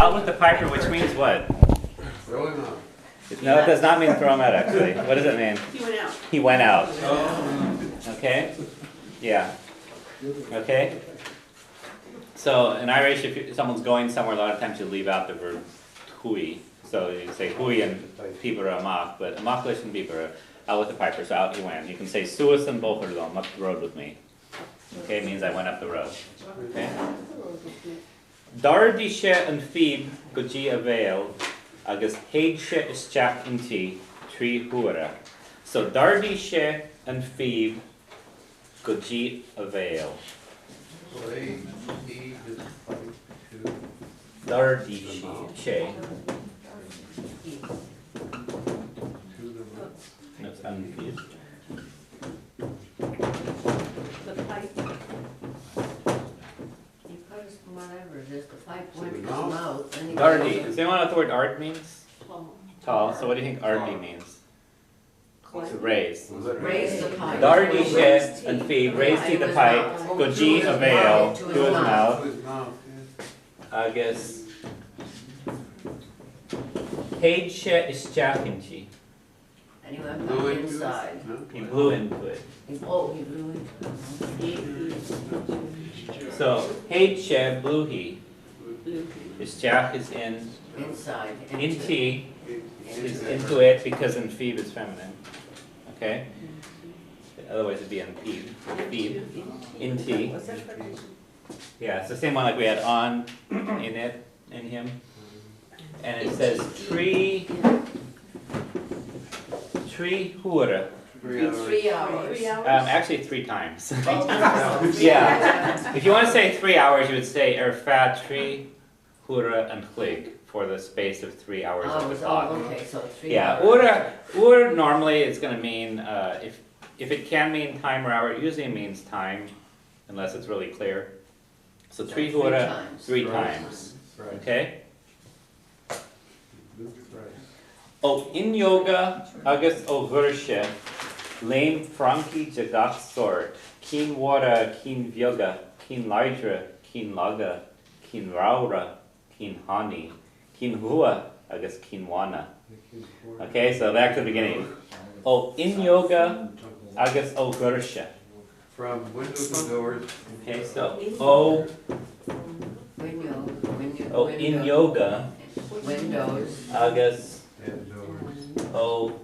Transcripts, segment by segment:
out with the piper, which means what? Throw him out. No, it does not mean throw him out, actually. What does it mean? He went out. He went out. Oh. Okay? Yeah. Okay? So in Irish, if someone's going somewhere, a lot of times you leave out the verb hui. So you say hui and pibera amach, but amach lish and pibera, out with the piper, so out he went. You can say suas and bocherdom, up the road with me. Okay, it means I went up the road. Okay? Dardishe and Phoebe goji avail, agus heidshe ischach inti tri hura. So Dardishe and Phoebe goji avail. So he did fight to Dardishe. That's unfeed. The pipe. He put us whatever, just the pipe went to his mouth. mouth. And he Dardi. Does anyone know what the word ard means? Tall. Tall. So what do you think ardi means? To raise. raised the pipe. Dardishe and Phoebe raised he the pipe, goji avail to his mouth. his mouth. Agus heidshe ischachinchi. And he went Blew back into it? inside. No? He blew into it. He blew into it. So heidshe blew he. Ischach is Inside. inti is into it because in Phoebe is feminine. Okay? Otherwise it'd be in Phoebe. Inti. Yeah, it's the same one like we had on in it, in him. And it says tree hura. 3 hours. 3 hours. 3 hours? Actually 3 times. Oh, Yeah. If you want to say 3 hours, you would say erfa tri hura and chlig for the space of 3 hours of the clock. okay, so 3 Yeah, hours. ur normally it's going to mean, if it can mean time or hour, it usually means time, unless it's really clear. So So tri three hura, times. 3 Right. times, Right. okay? Right. Oh, in yoga, agus o vershe, lame franki jagach sort, keen water, keen vyoga, keen lidra, keen laga, keen raura, keen hani, keen hua, agus keen wana. Okay, so back to the beginning. Oh, in yoga, agus o vershe. From windows and doors. Okay, so o, oh, in yoga, Windows. agus And doors. o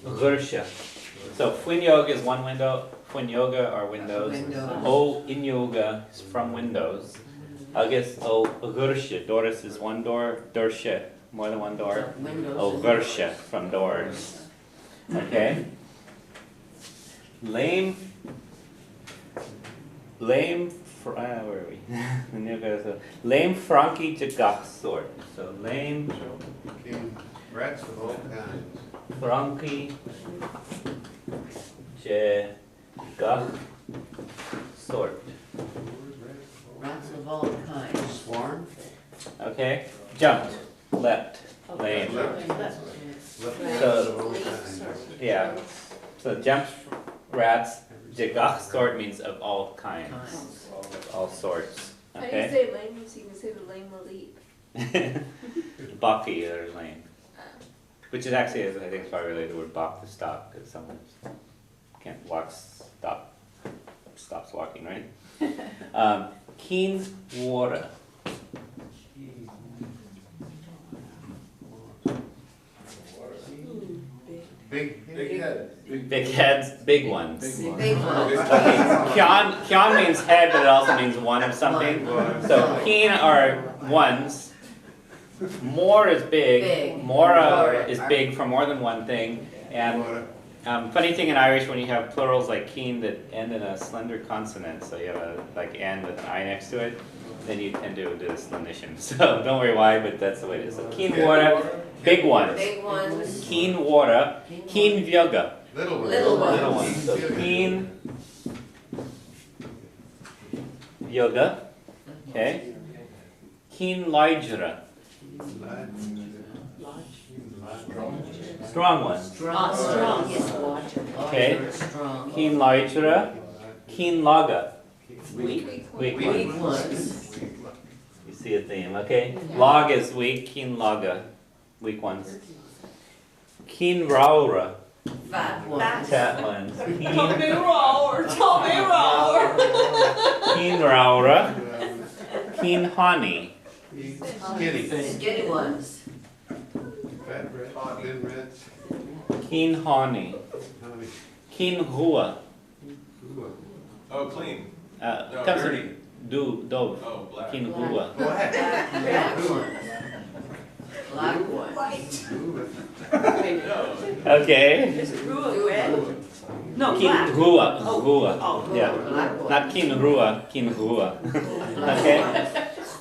vershe. So Fwin yoga is one window, Fwin yoga are windows. Windows. O in yoga is from windows. Agus O Gurshe, Doris is one door, Durshe, more than one door. Windows. O Gurshe, from doors. Okay? Lame, where are we? Lame Frankie Jagach sort. So lame King rats of all kinds. Frankie Jagach sort. Rats of all kinds. Swarm. Okay? Jumped, leapt, lame. Left So- of all kinds. Yeah. So jumped rats, Jagach sort means of all kinds, Kinds. of all sorts. How do you Okay? say lame? So you can say the lame will leap. Bucky or lame. Which is actually, I think, is probably related to the word bok to stop, because someone can't walk, stops walking, right? Keen water. Big head. Big heads, big ones. Big one. Okay, kyan means head, but it also means one of something. So keen are ones. More is big. Big. Mora is big for more than one thing. And funny thing in Irish, when you have plurals like keen that end in a slender consonant, so you have a like N with an I next to it, then you tend to do this lenition. So don't worry why, but that's the way it is. So keen water, big ones. Big ones. Keen water, keen vyoga. Little ones. Little ones. Little ones. So keen yoga, okay. Keen lidra, strong one. Strong. Yes, water. Okay. Strong. Keen lidra, keen laga, weak Weak one. ones. You see a theme, okay? Log is weak, keen laga, weak ones. Keen raura, Fat one. fat ones. Keen roar, Tommy roar. keen raura, keen honey. Skinny. Skinny ones. Fat rats, thin rats, Keen honey. honey. Keen rua. Ooh, Oh, clean. No, Comes dirty. in dove. Oh, black. Keen rua. black. Black ones. Black ones. Ooh, No. Okay. Is it Rua red? No, Keen black. rua. Oh. Rua. Oh. Yeah. Black ones. Not keen rua, keen rua. Okay.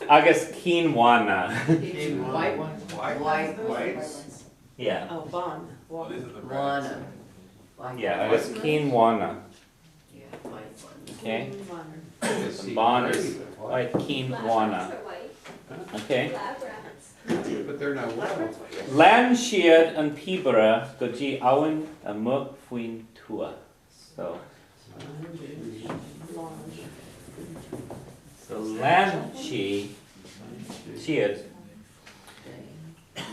I guess keen wana. White ones. White ones. Yeah. Oh, Bon. Well, these are the rats. Wana. White Yeah, I ones. guess keen wana. Yeah, white ones. Okay. Just see Bon is dirty, but white keen Black wana. rats are white. Okay. Black rats. But they're not well. Land siad an pibara go gi awen a mu fuin tua. So land siad.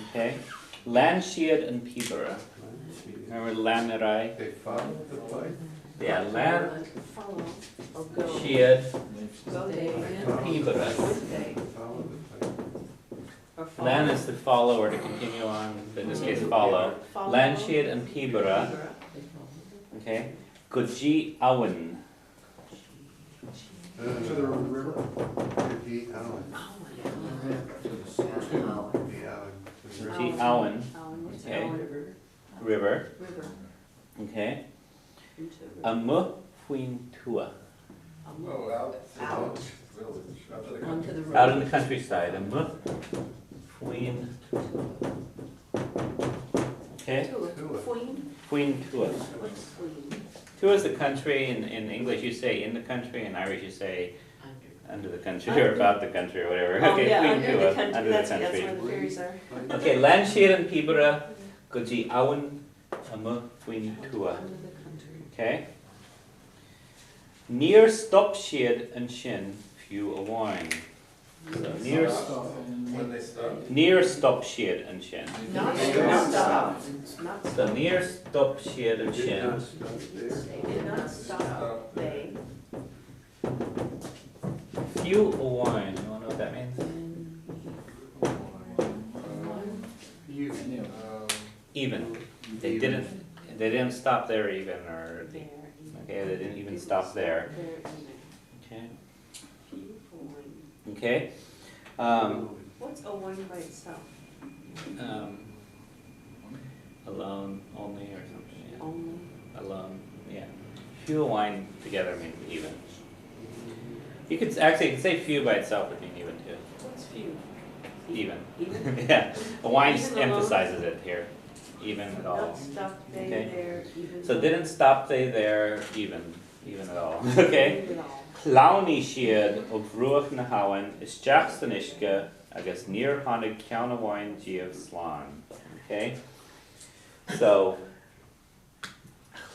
Okay. Land siad an pibara. Remember lanerai? They follow the fight. Yeah, land Follow. Or go. siad Go there. pibara. Stay. Follow the fight. Or follow. Land is to follow or to continue on, in this case follow. Follow. Land siad an pibara. Okay. Goji awen. To the river. G. Allen. G. Awen. Okay. River. River. River. Okay. Into A mu fuin tua. Oh, out. Out. Village. Out to the Onto country. the road. Out in the countryside. A mu fuin. Okay. Tua. Tua. Queen. Fuin tua. What's queen? Tua is the country. In English you say in the country. In Irish you say under the country or about the country or whatever. Oh, Okay. yeah, Fuin under tua. the country. Under the That's country. where the fairies are. Okay. Land sheer and pibara. Goji awen. A mu fuin tua. Under the country. Okay. Near stop shed and shin few a wine. So near When they stop. near stop shed and shin. Not Yeah. stop. Not So stop. near stop shed and Did shin. not stop there. They did not stop. They. Few a wine. You wanna know what that means? You. Even. They didn't stop there even or There. okay, they didn't even stop there. There. Okay. Few for one. Okay. What's a one by itself? Alone only or something. Yeah. Only. Alone. Yeah. Few a wine together means even. You could actually say few by itself would mean even too. What's few? Even. Even? Yeah. A wine Even alone? emphasizes it here. Even at all. Not stop they Okay. there, even. So didn't stop they there even at all. Okay. Even at all. Clowny siad of ruach na hawan is jackstanishka agus near hannig counterwine geof slan. Okay. So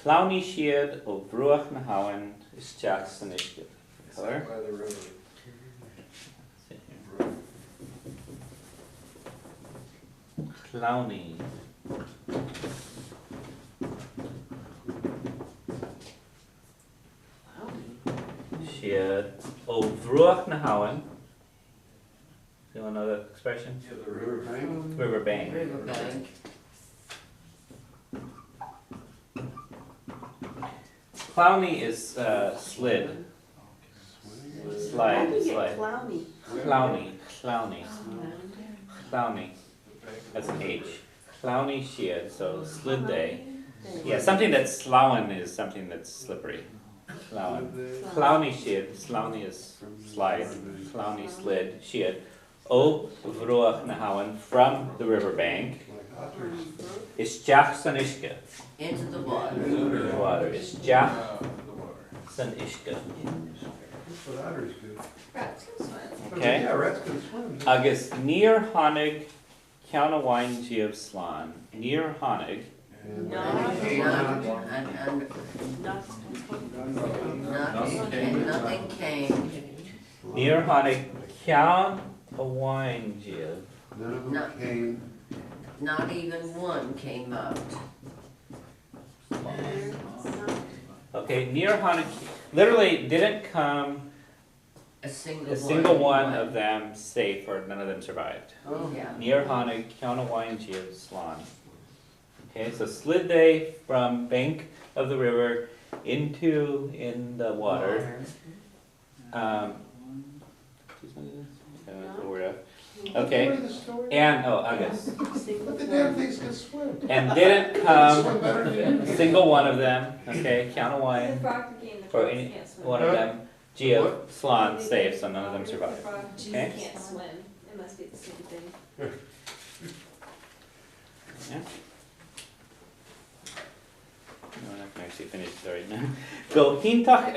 clowny siad of ruach na hawan is jackstanishka. Color. By the river. Clowny. Siad of ruach na hawan. Do you want to know the expression? Yeah, the River river. bank. Riverbank. Riverbank. Clowny is slid. How Slide, do you get slide. clowny? Clowny, clowny, clowny. That's an H. Clowny shiad, so slid day. Yeah, something that's slowen is something that's slippery. Slowen. Clowny shiad, slowny is slide. Clowny slid, shiad. O vruach nahawan from the riverbank. Like otters. Is Jack Sanishka. Into the water. The water. Is Jack The water. Sanishka. That's what otters do. Rats can swim. Okay. Yeah, rats can swim. Agus near Honig, Counterwine Geof Slan. Near Honig. And No. came out. Not, Nothing came. Near Honig, Count Hawaiian Jiv. None of No. them came. Not even one came out. Okay, near Hanaki, literally didn't come A single a one. single one of them safe, or none of them survived. Oh, Yeah. Near Hana, Kianawai Jiv Slan. Okay, so slid they from bank of the river into in the water. Okay, Remember the story? and August, But the damn things can swim. and didn't Swim come better than a you. single one of them. Okay, The Kianawai frog again, the or frogs any can't swim. one of them, Jiv Slan safe, so none of them survived. The frog Okay. can't swim, it must be the same thing. Yeah. No, we're not gonna actually finish, sorry. Go hintach